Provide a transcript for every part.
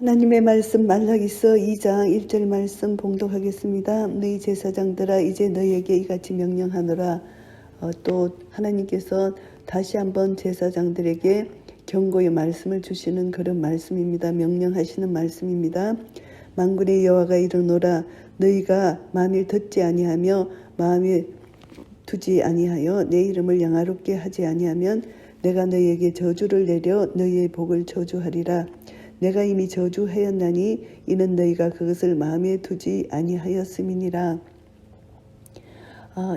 하나님의 말씀 말라기서 2장 1절 말씀 봉독하겠습니다. 너희 제사장들아 이제 너희에게 이같이 명령하노라. 또 하나님께서 다시 한번 제사장들에게 경고의 말씀을 주시는 그런 말씀입니다. 명령하시는 말씀입니다. 만군의 여호와가 이르노라. 너희가 만일 듣지 아니하며 마음에 두지 아니하여 내 이름을 영화롭게 하지 아니하면 내가 너희에게 저주를 내려 너희의 복을 저주하리라. 내가 이미 저주하였나니 이는 너희가 그것을 마음에 두지 아니하였음이니라.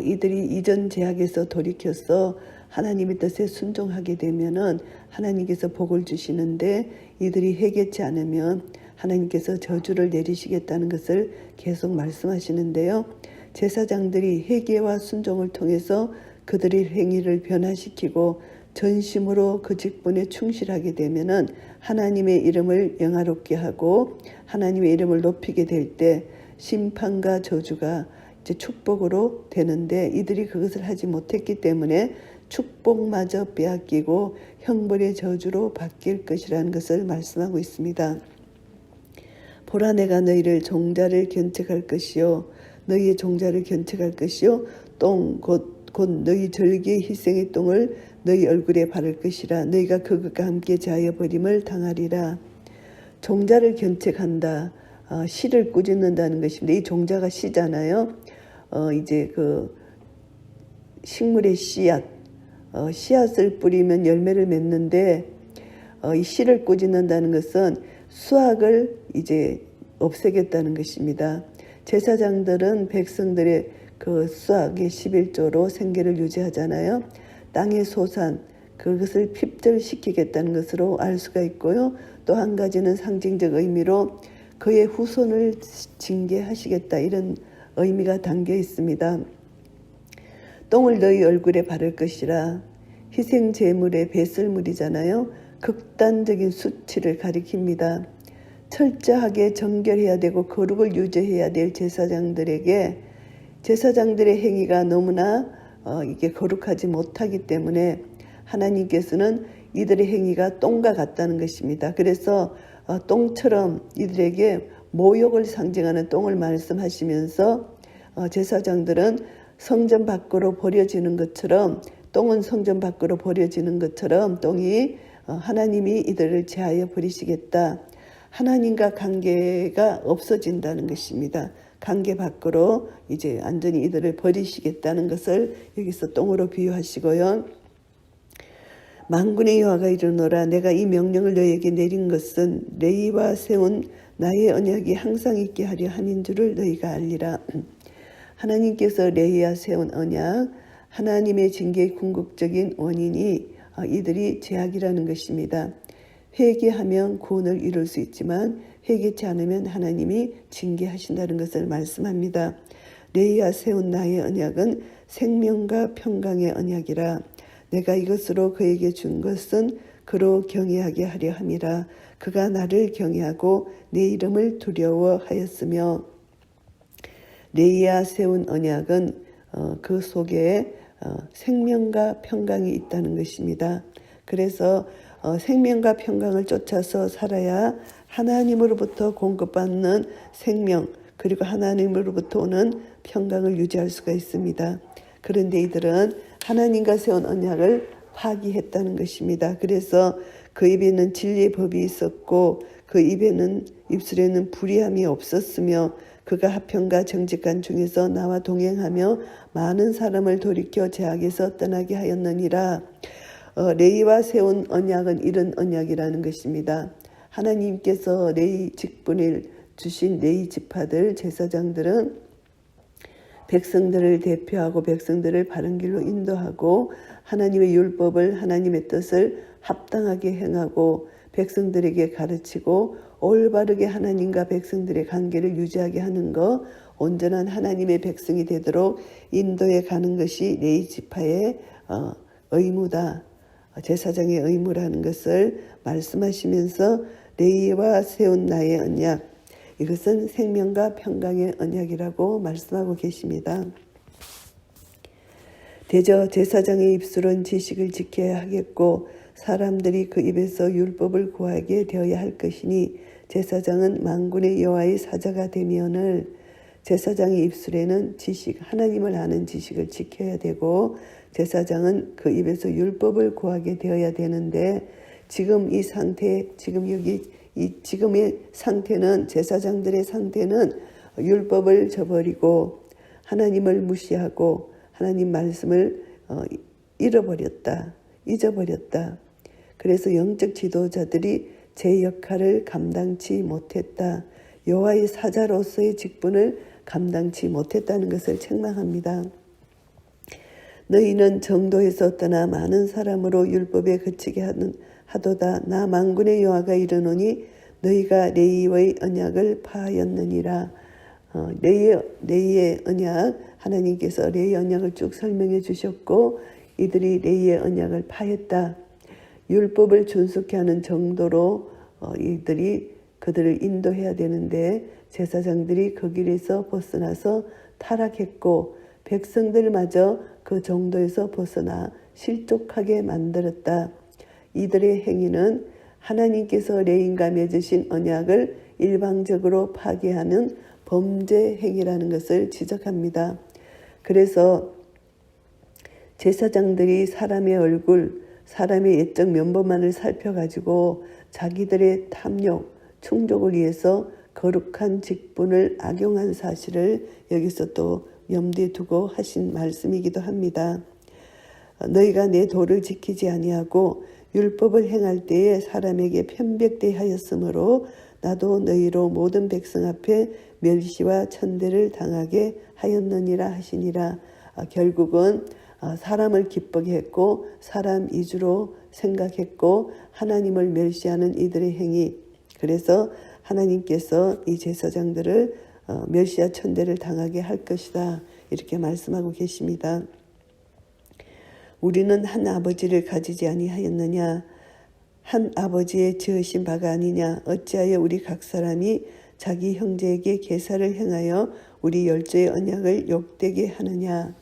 이들이 이전 제약에서 돌이켜서 하나님의 뜻에 순종하게 되면은 하나님께서 복을 주시는데, 이들이 회개치 않으면 하나님께서 저주를 내리시겠다는 것을 계속 말씀하시는데요. 제사장들이 회개와 순종을 통해서 그들의 행위를 변화시키고 전심으로 그 직분에 충실하게 되면은 하나님의 이름을 영화롭게 하고 하나님의 이름을 높이게 될 때 심판과 저주가 이제 축복으로 되는데, 이들이 그것을 하지 못했기 때문에 축복마저 빼앗기고 형벌의 저주로 바뀔 것이라는 것을 말씀하고 있습니다. 보라, 내가 너희를 종자를 견책할 것이요 너희의 종자를 견책할 것이요 똥 곧 너희 절기의 희생의 똥을 너희 얼굴에 바를 것이라. 너희가 그것과 함께 자여 버림을 당하리라. 종자를 견책한다. 씨를 꾸짖는다는 것입니다. 이 종자가 씨잖아요. 이제 그 식물의 씨앗, 씨앗을 뿌리면 열매를 맺는데, 이 씨를 꾸짖는다는 것은 수확을 이제 없애겠다는 것입니다. 제사장들은 백성들의 그 수확의 11조로 생계를 유지하잖아요. 땅의 소산, 그것을 핍절시키겠다는 것으로 알 수가 있고요. 또 한 가지는 상징적 의미로 그의 후손을 징계하시겠다, 이런 의미가 담겨 있습니다. 똥을 너희 얼굴에 바를 것이라. 희생 제물의 배설물이잖아요. 극단적인 수치를 가리킵니다. 철저하게 정결해야 되고 거룩을 유지해야 될 제사장들에게, 제사장들의 행위가 너무나 이게 거룩하지 못하기 때문에 하나님께서는 이들의 행위가 똥과 같다는 것입니다. 그래서 똥처럼 이들에게 모욕을 상징하는 똥을 말씀하시면서 제사장들은 성전 밖으로 버려지는 것처럼, 똥은 성전 밖으로 버려지는 것처럼 똥이 하나님이 이들을 제하여 버리시겠다. 하나님과 관계가 없어진다는 것입니다. 관계 밖으로 이제 완전히 이들을 버리시겠다는 것을 여기서 똥으로 비유하시고요. 만군의 여호와가 이르노라. 내가 이 명령을 너희에게 내린 것은 레위와 세운 나의 언약이 항상 있게 하려 함인 줄을 너희가 알리라. 하나님께서 레위와 세운 언약, 하나님의 징계의 궁극적인 원인이 이들이 죄악이라는 것입니다. 회개하면 구원을 이룰 수 있지만 회개치 않으면 하나님이 징계하신다는 것을 말씀합니다. 레위와 세운 나의 언약은 생명과 평강의 언약이라. 내가 이것으로 그에게 준 것은 그로 경외하게 하려 함이라. 그가 나를 경외하고 내 이름을 두려워하였으며. 레위와 세운 언약은 그 속에 생명과 평강이 있다는 것입니다. 그래서 생명과 평강을 쫓아서 살아야 하나님으로부터 공급받는 생명, 그리고 하나님으로부터 오는 평강을 유지할 수가 있습니다. 그런데 이들은 하나님과 세운 언약을 파기했다는 것입니다. 그래서 그 입에는 진리의 법이 있었고 그 입술에는 불의함이 없었으며 그가 화평과 정직한 중에서 나와 동행하며 많은 사람을 돌이켜 죄악에서 떠나게 하였느니라. 레위와 세운 언약은 이런 언약이라는 것입니다. 하나님께서 레위 직분을 주신 레위 지파들, 제사장들은 백성들을 대표하고 백성들을 바른 길로 인도하고 하나님의 율법을, 하나님의 뜻을 합당하게 행하고 백성들에게 가르치고 올바르게 하나님과 백성들의 관계를 유지하게 하는 것, 온전한 하나님의 백성이 되도록 인도해 가는 것이 레위 지파의 의무다. 제사장의 의무라는 것을 말씀하시면서 레위와 세운 나의 언약, 이것은 생명과 평강의 언약이라고 말씀하고 계십니다. 대저 제사장의 입술은 지식을 지켜야 하겠고 사람들이 그 입에서 율법을 구하게 되어야 할 것이니 제사장은 만군의 여호와의 사자가 되면을 제사장의 입술에는 지식, 하나님을 아는 지식을 지켜야 되고 제사장은 그 입에서 율법을 구하게 되어야 되는데 지금 이 상태, 지금의 상태는 제사장들의 상태는 율법을 저버리고 하나님을 무시하고 하나님 말씀을 잊어버렸다. 그래서 영적 지도자들이 제 역할을 감당치 못했다. 여호와의 사자로서의 직분을 감당치 못했다는 것을 책망합니다. 너희는 정도에서 떠나 많은 사람으로 율법에 그치게 하도다. 나 만군의 여호와가 이르노니 너희가 레위의 언약을 파하였느니라. 레위의 언약, 하나님께서 레위 언약을 쭉 설명해 주셨고 이들이 레위의 언약을 파했다. 율법을 준수케 하는 정도로 그들을 인도해야 되는데 제사장들이 그 길에서 벗어나서 타락했고 백성들마저 그 정도에서 벗어나 실족하게 만들었다. 이들의 행위는 하나님께서 레위인과 맺으신 언약을 일방적으로 파괴하는 범죄 행위라는 것을 지적합니다. 그래서 제사장들이 사람의 얼굴, 사람의 옛적 면보만을 살펴가지고 자기들의 탐욕, 충족을 위해서 거룩한 직분을 악용한 사실을 여기서 또 염두에 두고 하신 말씀이기도 합니다. 너희가 내 도를 지키지 아니하고 율법을 행할 때에 사람에게 편백대하였으므로 나도 너희로 모든 백성 앞에 멸시와 천대를 당하게 하였느니라 하시니라. 결국은 사람을 기쁘게 했고 사람 위주로 생각했고 하나님을 멸시하는 이들의 행위, 그래서 하나님께서 이 제사장들을 멸시와 천대를 당하게 할 것이다 이렇게 말씀하고 계십니다. 우리는 한 아버지를 가지지 아니하였느냐, 한 아버지의 지으신 바가 아니냐, 어찌하여 우리 각 사람이 자기 형제에게 계사를 행하여 우리 열조의 언약을 욕되게 하느냐.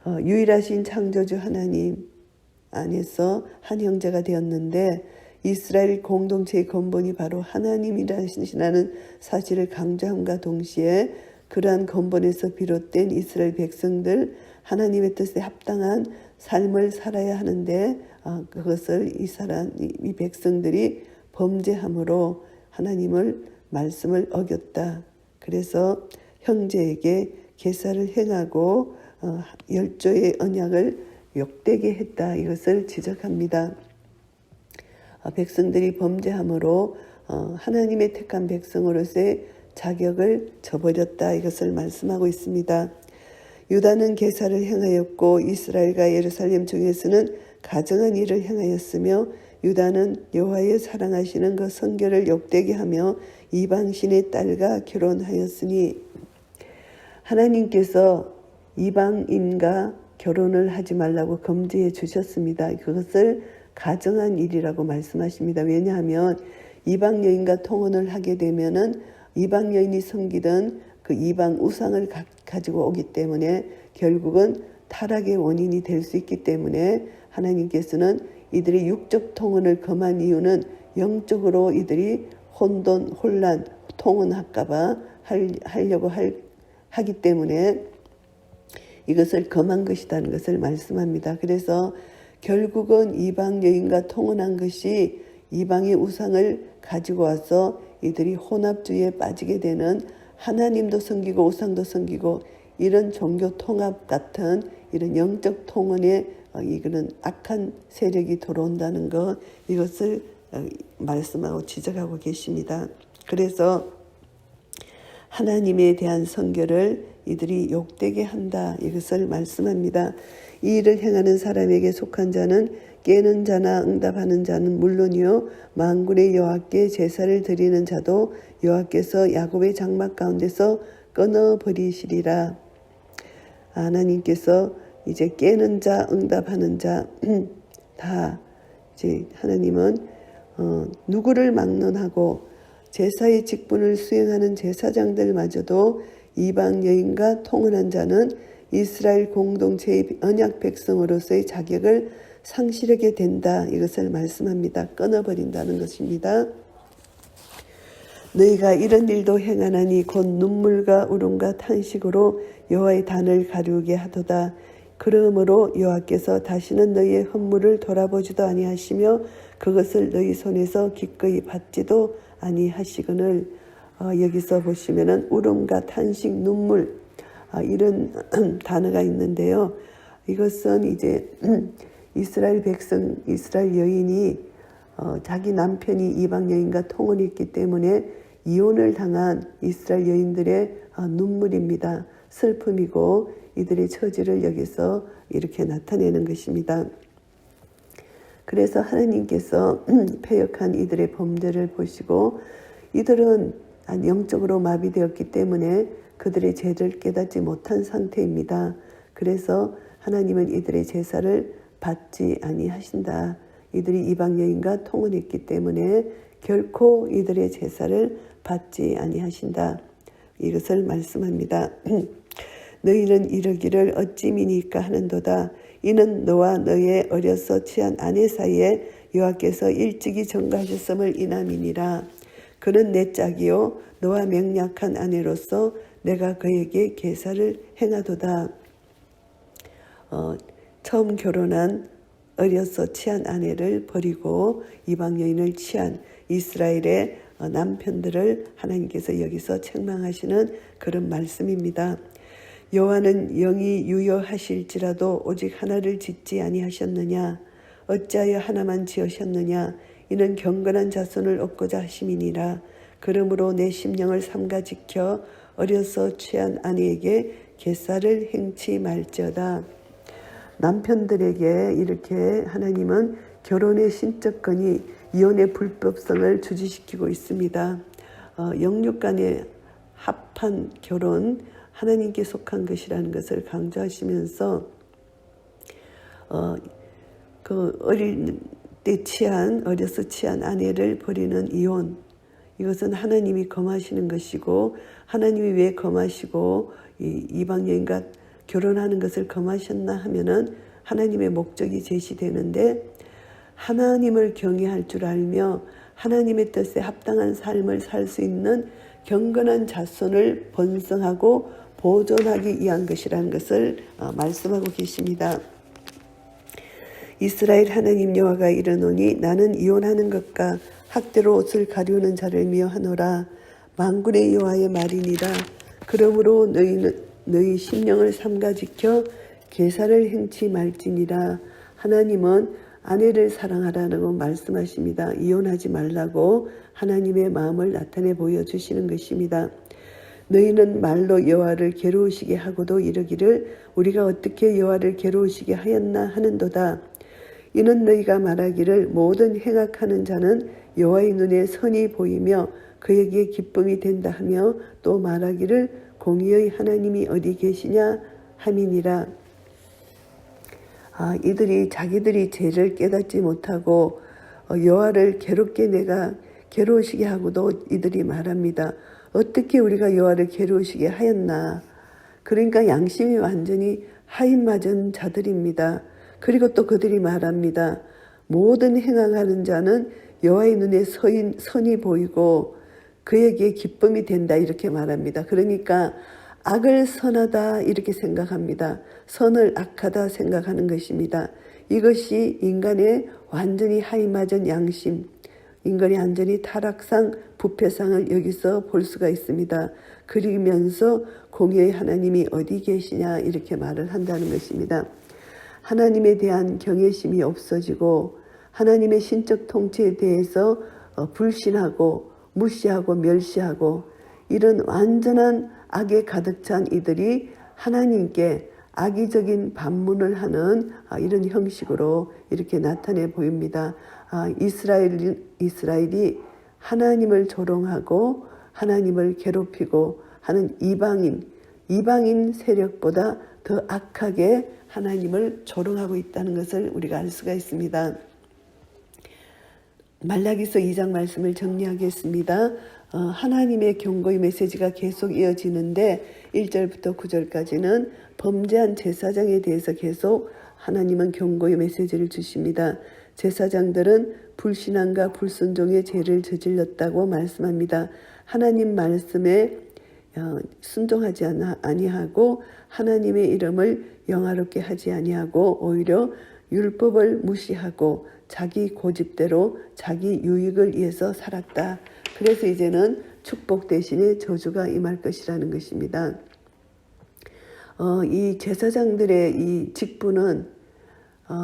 유일하신 창조주 하나님 안에서 한 형제가 되었는데 이스라엘 공동체의 근본이 바로 하나님이라는 사실을 강조함과 동시에 그러한 근본에서 비롯된 이스라엘 백성들 하나님의 뜻에 합당한 삶을 살아야 하는데 그것을 이 백성들이 범죄함으로 하나님을 말씀을 어겼다. 그래서 형제에게 계사를 행하고 열조의 언약을 욕되게 했다. 이것을 지적합니다. 백성들이 범죄함으로 하나님의 택한 백성으로서의 자격을 저버렸다. 이것을 말씀하고 있습니다. 유다는 계사를 행하였고 이스라엘과 예루살렘 중에서는 가정한 일을 행하였으며 유다는 여호와의 사랑하시는 그 성결을 욕되게 하며 이방신의 딸과 결혼하였으니 하나님께서 이방인과 결혼을 하지 말라고 금지해 주셨습니다. 그것을 가정한 일이라고 말씀하십니다. 왜냐하면 이방 여인과 통혼을 하게 되면은 이방 여인이 섬기던 그 이방 우상을 가지고 오기 때문에 결국은 타락의 원인이 될 수 있기 때문에 하나님께서는 이들이 육적 통혼을 금한 이유는 영적으로 이들이 혼란, 통혼할까봐 하려고 하기 때문에 이것을 금한 것이라는 것을 말씀합니다. 그래서 결국은 이방 여인과 통혼한 것이 이방의 우상을 가지고 와서 이들이 혼합주의에 빠지게 되는, 하나님도 섬기고 우상도 섬기고 이런 종교 통합 같은 이런 영적 통혼에 이거는 악한 세력이 들어온다는 것, 이것을 말씀하고 지적하고 계십니다. 그래서 하나님에 대한 성결을 이들이 욕되게 한다, 이것을 말씀합니다. 이 일을 행하는 사람에게 속한 자는 깨는 자나 응답하는 자는 물론이요 만군의 여호와께 제사를 드리는 자도 여호와께서 야곱의 장막 가운데서 끊어버리시리라. 하나님께서 이제 깨는 자, 응답하는 자 다 이제 하나님은 누구를 막론하고 제사의 직분을 수행하는 제사장들마저도 이방 여인과 통혼한 자는 이스라엘 공동체의 언약 백성으로서의 자격을 상실하게 된다. 이것을 말씀합니다. 끊어버린다는 것입니다. 너희가 이런 일도 행하나니 곧 눈물과 울음과 탄식으로 여호와의 단을 가리우게 하도다. 그러므로 여호와께서 다시는 너희의 헌물을 돌아보지도 아니하시며 그것을 너희 손에서 기꺼이 받지도 아니하시거늘. 여기서 보시면은 울음과 탄식, 눈물 이런 단어가 있는데요. 이것은 이제 이스라엘 백성, 이스라엘 여인이 자기 남편이 이방 여인과 통혼했기 때문에 이혼을 당한 이스라엘 여인들의 눈물입니다. 슬픔이고 이들의 처지를 여기서 이렇게 나타내는 것입니다. 그래서 하나님께서 패역한 이들의 범죄를 보시고 이들은 영적으로 마비되었기 때문에 그들의 죄를 깨닫지 못한 상태입니다. 그래서 하나님은 이들의 제사를 받지 아니하신다. 이들이 이방 여인과 통혼했기 때문에 결코 이들의 제사를 받지 아니하신다. 이것을 말씀합니다. 너희는 이르기를 어찌 미니까 하는도다. 이는 너와 너의 어려서 취한 아내 사이에 여호와께서 일찍이 정하셨음을 인함이니라. 그는 내 짝이요 너와 맹약한 아내로서 내가 그에게 계사를 행하도다. 처음 결혼한 어려서 취한 아내를 버리고 이방 여인을 취한 이스라엘의 남편들을 하나님께서 여기서 책망하시는 그런 말씀입니다. 여호와는 영이 유효하실지라도 오직 하나를 짓지 아니하셨느냐? 어찌하여 하나만 지으셨느냐? 이는 경건한 자손을 얻고자 하심이니라. 그러므로 내 심령을 삼가 지켜 어려서 취한 아내에게 계사를 행치 말지어다. 남편들에게 이렇게 하나님은 결혼의 신적건이 이혼의 불법성을 주지시키고 있습니다. 영육간의 합한 결혼, 하나님께 속한 것이라는 것을 강조하시면서 그 어릴 때 어려서 취한 아내를 버리는 이혼, 이것은 하나님이 검하시는 것이고 하나님이 왜 검하시고 이방 여인과 결혼하는 것을 검하셨나 하면은 하나님의 목적이 제시되는데 하나님을 경외할 줄 알며 하나님의 뜻에 합당한 삶을 살 수 있는 경건한 자손을 번성하고 보존하기 위한 것이라는 것을 말씀하고 계십니다. 이스라엘 하나님 여호와가 이르노니 나는 이혼하는 것과 학대로 옷을 가리우는 자를 미워하노라. 만군의 여호와의 말이니라. 그러므로 너희 심령을 삼가 지켜 계사를 행치 말지니라. 하나님은 아내를 사랑하라고 말씀하십니다. 이혼하지 말라고 하나님의 마음을 나타내 보여주시는 것입니다. 너희는 말로 여호와를 괴로우시게 하고도 이르기를 우리가 어떻게 여호와를 괴로우시게 하였나 하는도다. 이는 너희가 말하기를 모든 행악하는 자는 여호와의 눈에 선이 보이며 그에게 기쁨이 된다 하며 또 말하기를 공의의 하나님이 어디 계시냐 함이니라. 이들이 자기들이 죄를 깨닫지 못하고 여호와를 괴롭게 내가 괴로우시게 하고도 이들이 말합니다. 어떻게 우리가 여호와를 괴로우시게 하였나. 그러니까 양심이 완전히 하인맞은 자들입니다. 그리고 또 그들이 말합니다. 모든 행악하는 자는 여호와의 눈에 선이 보이고 그에게 기쁨이 된다 이렇게 말합니다. 그러니까 악을 선하다 이렇게 생각합니다. 선을 악하다 생각하는 것입니다. 이것이 인간의 완전히 하인맞은 양심, 인간의 완전히 타락상 부패상을 여기서 볼 수가 있습니다. 그러면서 공의의 하나님이 어디 계시냐 이렇게 말을 한다는 것입니다. 하나님에 대한 경외심이 없어지고 하나님의 신적 통치에 대해서 불신하고 무시하고 멸시하고 이런 완전한 악에 가득 찬 이들이 하나님께 악의적인 반문을 하는 이런 형식으로 이렇게 나타내 보입니다. 이스라엘이 하나님을 조롱하고 하나님을 괴롭히고 하는 이방인 세력보다 더 악하게 하나님을 조롱하고 있다는 것을 우리가 알 수가 있습니다. 말라기서 2장 말씀을 정리하겠습니다. 하나님의 경고의 메시지가 계속 이어지는데 1절부터 9절까지는 범죄한 제사장에 대해서 계속 하나님은 경고의 메시지를 주십니다. 제사장들은 불신앙과 불순종의 죄를 저질렀다고 말씀합니다. 하나님 말씀에 순종하지 아니하고 하나님의 이름을 영화롭게 하지 아니하고 오히려 율법을 무시하고 자기 고집대로 자기 유익을 위해서 살았다. 그래서 이제는 축복 대신에 저주가 임할 것이라는 것입니다. 이 제사장들의 이 직분은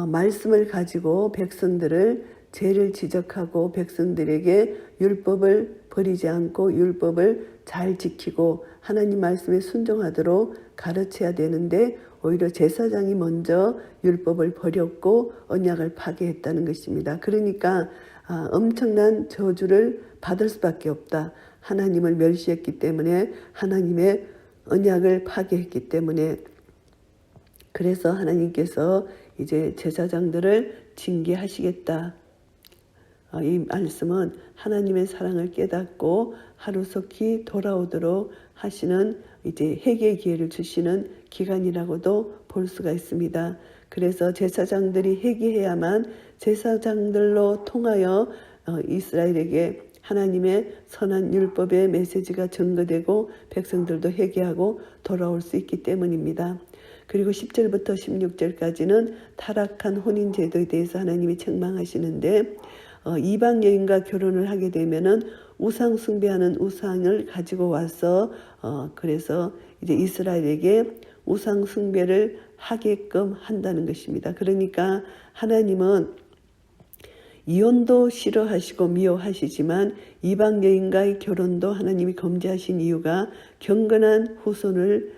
말씀을 가지고 백성들을 죄를 지적하고 백성들에게 율법을 버리지 않고 율법을 잘 지키고 하나님 말씀에 순종하도록 가르쳐야 되는데 오히려 제사장이 먼저 율법을 버렸고 언약을 파괴했다는 것입니다. 그러니까 엄청난 저주를 받을 수밖에 없다. 하나님을 멸시했기 때문에 하나님의 언약을 파괴했기 때문에 그래서 하나님께서 이제 제사장들을 징계하시겠다. 이 말씀은 하나님의 사랑을 깨닫고 하루속히 돌아오도록 하시는 이제 회개의 기회를 주시는 기간이라고도 볼 수가 있습니다. 그래서 제사장들이 회개해야만 제사장들로 통하여 이스라엘에게 하나님의 선한 율법의 메시지가 전거되고 백성들도 회개하고 돌아올 수 있기 때문입니다. 그리고 10절부터 16절까지는 타락한 혼인제도에 대해서 하나님이 책망하시는데 이방 여인과 결혼을 하게 되면은 우상 숭배하는 우상을 가지고 와서 그래서 이제 이스라엘에게 우상 숭배를 하게끔 한다는 것입니다. 그러니까 하나님은 이혼도 싫어하시고 미워하시지만 이방 여인과의 결혼도 하나님이 금지하신 이유가 경건한 후손을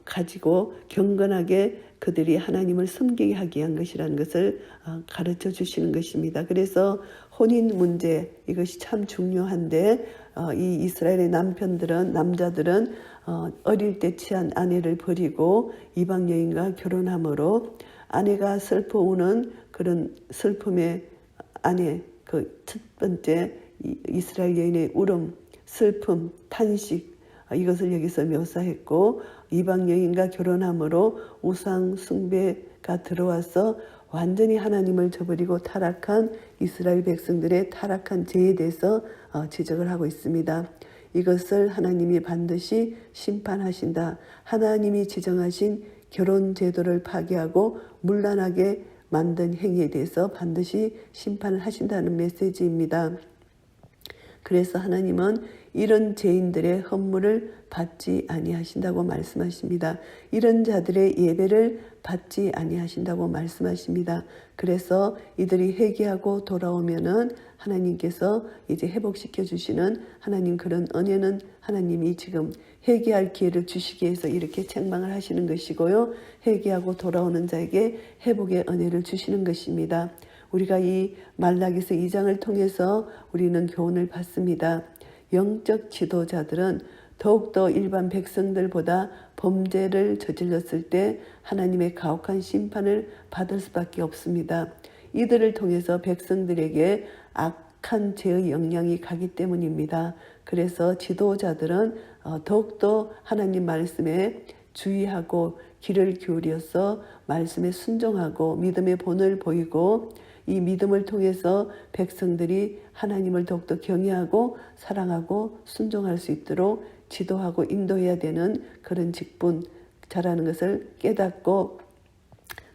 가지고 경건하게 그들이 하나님을 섬기게 하기 위한 것이라는 것을 가르쳐 주시는 것입니다. 그래서 혼인 문제 이것이 참 중요한데 이 이스라엘의 남자들은 어릴 때 취한 아내를 버리고 이방 여인과 결혼함으로 아내가 슬퍼 우는 그런 슬픔의 아내 그 첫 번째 이스라엘 여인의 울음, 슬픔, 탄식 이것을 여기서 묘사했고 이방 여인과 결혼함으로 우상 숭배가 들어와서 완전히 하나님을 저버리고 타락한 이스라엘 백성들의 타락한 죄에 대해서 지적을 하고 있습니다. 이것을 하나님이 반드시 심판하신다. 하나님이 지정하신 결혼 제도를 파괴하고 문란하게 만든 행위에 대해서 반드시 심판을 하신다는 메시지입니다. 그래서 하나님은 이런 죄인들의 헌물을 받지 아니하신다고 말씀하십니다. 이런 자들의 예배를 받지 아니하신다고 말씀하십니다. 그래서 이들이 회개하고 돌아오면은 하나님께서 이제 회복시켜 주시는 하나님 그런 은혜는 하나님이 지금 회개할 기회를 주시기 위해서 이렇게 책망을 하시는 것이고요. 회개하고 돌아오는 자에게 회복의 은혜를 주시는 것입니다. 우리가 이 말라기서 2장을 통해서 우리는 교훈을 받습니다. 영적 지도자들은 더욱더 일반 백성들보다 범죄를 저질렀을 때 하나님의 가혹한 심판을 받을 수밖에 없습니다. 이들을 통해서 백성들에게 악한 죄의 영향이 가기 때문입니다. 그래서 지도자들은 더욱더 하나님 말씀에 주의하고 귀를 기울여서 말씀에 순종하고 믿음의 본을 보이고 이 믿음을 통해서 백성들이 하나님을 더욱더 경외하고 사랑하고 순종할 수 있도록 지도하고 인도해야 되는 그런 직분자라는 것을 깨닫고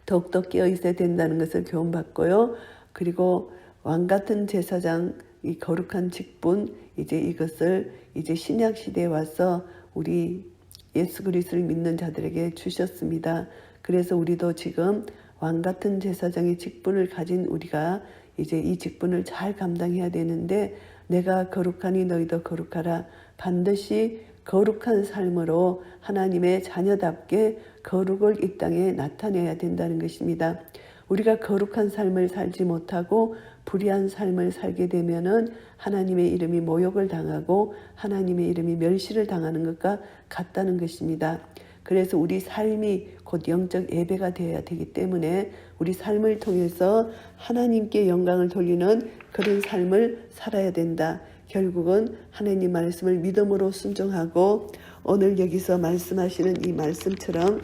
더욱더 깨어 있어야 된다는 것을 교훈받고요. 그리고 왕같은 제사장 이 거룩한 직분 이제 이것을 이제 신약 시대에 와서 우리 예수 그리스도를 믿는 자들에게 주셨습니다. 그래서 우리도 지금 왕같은 제사장의 직분을 가진 우리가 이제 이 직분을 잘 감당해야 되는데 내가 거룩하니 너희도 거룩하라. 반드시 거룩한 삶으로 하나님의 자녀답게 거룩을 이 땅에 나타내야 된다는 것입니다. 우리가 거룩한 삶을 살지 못하고 불의한 삶을 살게 되면은 하나님의 이름이 모욕을 당하고 하나님의 이름이 멸시를 당하는 것과 같다는 것입니다. 그래서 우리 삶이 곧 영적 예배가 되어야 되기 때문에 우리 삶을 통해서 하나님께 영광을 돌리는 그런 삶을 살아야 된다. 결국은 하나님 말씀을 믿음으로 순종하고 오늘 여기서 말씀하시는 이 말씀처럼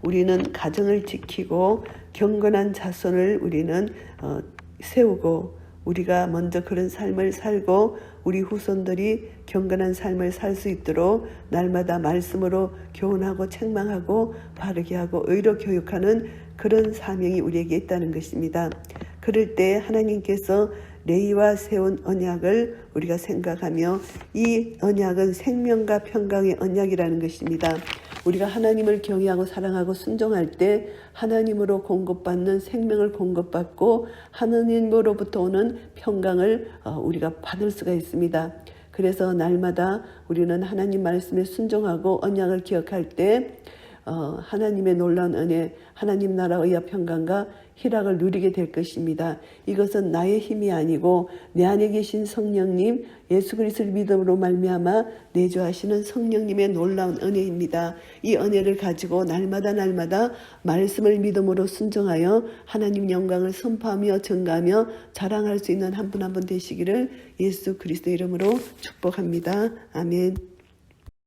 우리는 가정을 지키고 경건한 자손을 우리는 세우고 우리가 먼저 그런 삶을 살고 우리 후손들이 경건한 삶을 살 수 있도록 날마다 말씀으로 교훈하고 책망하고 바르게 하고 의로 교육하는 그런 사명이 우리에게 있다는 것입니다. 그럴 때 하나님께서 레위와 세운 언약을 우리가 생각하며 이 언약은 생명과 평강의 언약이라는 것입니다. 우리가 하나님을 경외하고 사랑하고 순종할 때 하나님으로 공급받는 생명을 공급받고 하나님으로부터 오는 평강을 우리가 받을 수가 있습니다. 그래서 날마다 우리는 하나님 말씀에 순종하고 언약을 기억할 때 하나님의 놀라운 은혜, 하나님 나라의 평강과 희락을 누리게 될 것입니다. 이것은 나의 힘이 아니고 내 안에 계신 성령님, 예수 그리스도를 믿음으로 말미암아 내주하시는 성령님의 놀라운 은혜입니다. 이 은혜를 가지고 날마다 말씀을 믿음으로 순종하여 하나님 영광을 선포하며 증가하며 자랑할 수 있는 한 분 한 분 되시기를 예수 그리스도 이름으로 축복합니다. 아멘.